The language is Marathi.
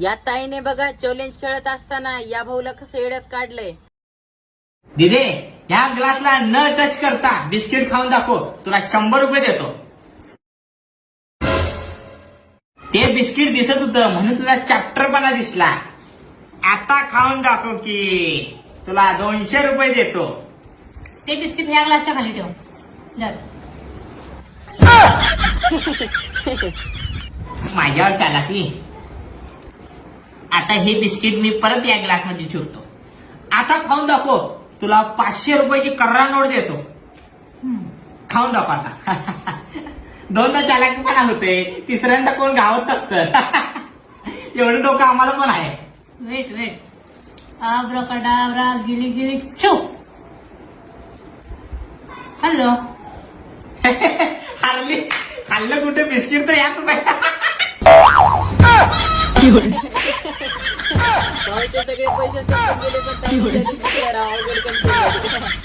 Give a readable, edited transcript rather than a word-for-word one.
या ताईने बघा चॅलेंज खेळत असताना या भाऊला कसं येड्यात काढलंय. दिदे, या ग्लासला न टच करता बिस्किट खाऊन दाखव, तुला 100 रुपये देतो. ते बिस्किट दिसत होतं म्हणून तुला चॅप्टरपणा दिसला. आता खाऊन दाखव की तुला 200 रुपये देतो. ते बिस्किट ह्या ग्लासच्या खाली ठेव. धर. माझ्यावर चालाकी. आता हे बिस्किट मी परत या ग्लासमध्ये ठेवतो. आता खाऊन दाखव, तुला 500 रुपयाची कर्रा नोट देतो. खाऊन दाखव आता. दोनदा चालाकीपणा होते, तिसऱ्यांदा कोण गावत नसतं. एवढं डोकं आम्हाला पण आहे. वेट. आब्राकडाब्रा गिली गिली छो. हॅलो. हरली खाल्लं कुठे बिस्किट तर यातच आहे. भाऊचे सगळे पैसे संपून गेले पण ताईने challenge केलं राव, अवघड काम केलं.